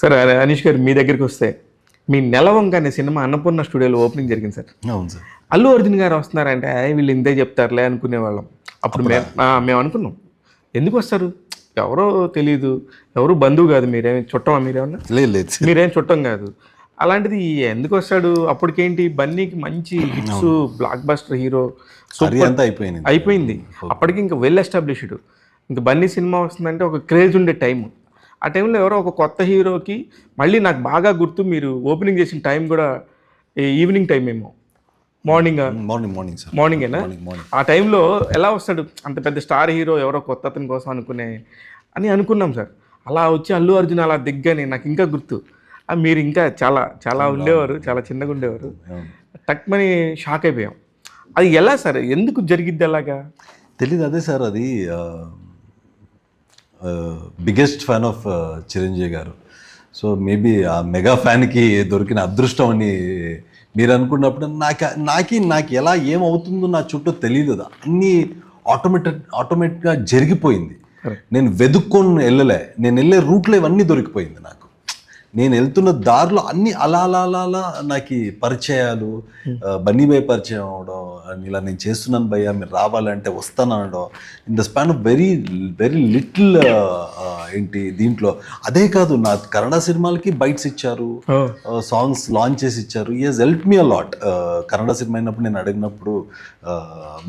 Sir Anish గారు మీ దగ్గరికి వస్తే మీ నెలవంక అనే సినిమా అన్నపూర్ణ స్టూడియోలో ఓపెనింగ్ జరిగింది సార్. అవును సార్. అల్లు అర్జున్ గారు వస్తున్నారంటే వీళ్ళు ఇంతే చెప్తారులే అనుకునేవాళ్ళం. అప్పుడు మేము అనుకున్నాం ఎందుకు వస్తారు, ఎవరో తెలియదు, ఎవరు బంధువు కాదు, మీరేమి చుట్టమా, మీరేమన్నా లేదు, మీరేం చుట్టం కాదు, అలాంటిది ఎందుకు వస్తాడు. అప్పటికేంటి బన్నీకి మంచి హిట్స్, బ్లాక్ బస్టర్ హీరో, అయిపోయింది. అప్పటికి ఇంకా వెల్ ఎస్టాబ్లిష్డ్. ఇంకా బన్నీ సినిమా వస్తుందంటే ఒక క్రేజ్ ఉండే టైం. ఆ టైంలో ఎవరో ఒక కొత్త హీరోకి మళ్ళీ నాకు బాగా గుర్తు, మీరు ఓపెనింగ్ చేసిన టైం కూడా ఈవినింగ్ టైం ఏమో, మార్నింగేనా? ఆ టైంలో ఎలా వస్తాడు అంత పెద్ద స్టార్ హీరో, ఎవరో కొత్త అతని కోసం అనుకున్నాం సార్. అలా వచ్చి అల్లు అర్జున్ అలా దిగ్గానే నాకు ఇంకా గుర్తు. మీరు ఇంకా చాలా ఉండేవారు, చాలా చిన్నగా ఉండేవారు. టక్మని షాక్ అయిపోయాం. అది ఎలా సార్, ఎందుకు జరిగిద్ది అలాగా తెలీదు. అదే సార్, అది బిగ్గెస్ట్ ఫ్యాన్ ఆఫ్ చిరంజీవి గారు. సో మేబీ ఆ మెగా ఫ్యాన్కి దొరికిన అదృష్టం అని మీరు అనుకున్నప్పుడు నాకు ఎలా ఏమవుతుందో నా చుట్టూ తెలియదు. అన్నీ ఆటోమేటిక్గా జరిగిపోయింది. నేను వెతుక్కొని వెళ్ళలే, నేను వెళ్ళే రూట్లో ఇవన్నీ దొరికిపోయింది నాకు. నేను వెళ్తున్న దారిలో అన్ని అలా నాకు పరిచయాలు, బన్నీ భయ్ పరిచయం అవడం, ఇలా నేను చేస్తున్నాను భయ్యా మీరు రావాలంటే వస్తాను అనడం, in the span of very little ఏంటి దీంట్లో. అదే కాదు, నా కన్నడ సినిమాలకి బైట్స్ ఇచ్చారు, సాంగ్స్ లాంచ్ చేసి ఇచ్చారు. ఈ he's help me a lot. Kannada cinema అయినప్పుడు నేను అడిగినప్పుడు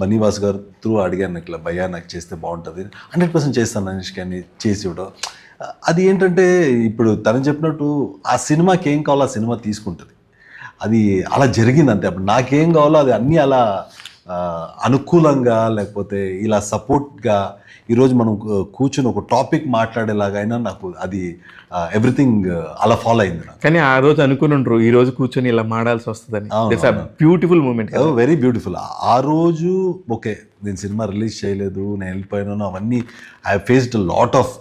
బన్నీవాస్ గారు త్రూ అడిగాను, ఇట్లా భయ్యా నాకు చేస్తే బాగుంటుంది, 100% చేస్తాను అనీష్ అని చేసి ఇవ్వడం. అది ఏంటంటే ఇప్పుడు తను చెప్పినట్టు ఆ సినిమాకి ఏం కావాలో ఆ సినిమా తీసుకుంటుంది. అది అలా జరిగింది అంతే. అప్పుడు నాకేం కావాలో అది అన్నీ అలా అనుకూలంగా, లేకపోతే ఇలా సపోర్ట్గా ఈరోజు మనం కూర్చొని ఒక టాపిక్ మాట్లాడేలాగైనా నాకు అది ఎవ్రీథింగ్ అలా ఫాలో అయింది. కానీ ఆ రోజు అనుకుని ఈ రోజు కూర్చొని ఇలా మాడాల్సి వస్తుందని. Beautiful moment, very beautiful. ఆ రోజు ఓకే నేను సినిమా రిలీజ్ చేయలేదు, నేను వెళ్ళిపోయినాను, అవన్నీ ఐ ఫేస్డ్ లాట్ ఆఫ్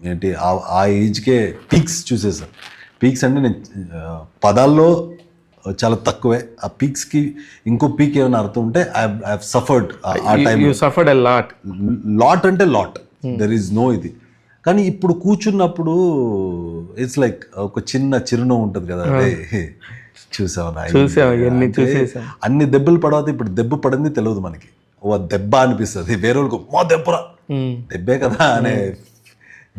ఏంటి ఆ ఏజ్కే పీక్స్ చూసేసాను. పీక్స్ అంటే నేను పదాల్లో చాలా తక్కువే. ఆ పీక్స్కి ఇంకో పీక్ ఏమైనా అర్థం ఉంటే ఐ సఫర్డ్ ఆ టైం. లాట్ అంటే లాట్, దెర్ ఈజ్ నో ఇది. కానీ ఇప్పుడు కూర్చున్నప్పుడు ఇట్స్ లైక్ ఒక చిన్న చిరునవ్వు ఉంటుంది కదా, చూసావా అన్ని దెబ్బలు పడవద్దు. ఇప్పుడు దెబ్బ పడింది తెలియదు మనకి, ఓ దెబ్బ అనిపిస్తుంది. వేరే వాళ్ళకి మా దెబ్బరా, దెబ్బే కదా అనే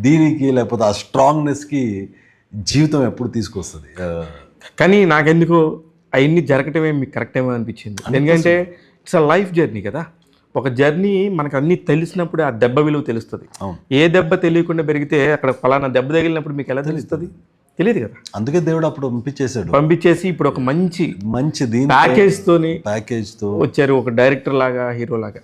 దీనికి, లేకపోతే ఆ స్ట్రాంగ్నెస్కి జీవితం ఎప్పుడు తీసుకొస్తుంది. కానీ నాకెందుకు అవన్నీ జరగటమే మీకు కరెక్ట్ ఏమో అనిపించింది. ఎందుకంటే ఇట్స్ అ లైఫ్ జర్నీ కదా. ఒక జర్నీ మనకు అన్నీ తెలిసినప్పుడు ఆ దెబ్బ విలువ తెలుస్తుంది. ఏ దెబ్బ తెలియకుండా పెరిగితే అక్కడ ఫలానా దెబ్బ తగిలినప్పుడు మీకు ఎలా తెలుస్తుంది? తెలియదు కదా. అందుకే దేవుడు అప్పుడు పంపించేసి ఇప్పుడు ఒక మంచి మంచి ప్యాకేజ్తో వచ్చారు, ఒక డైరెక్టర్ లాగా, హీరో లాగా.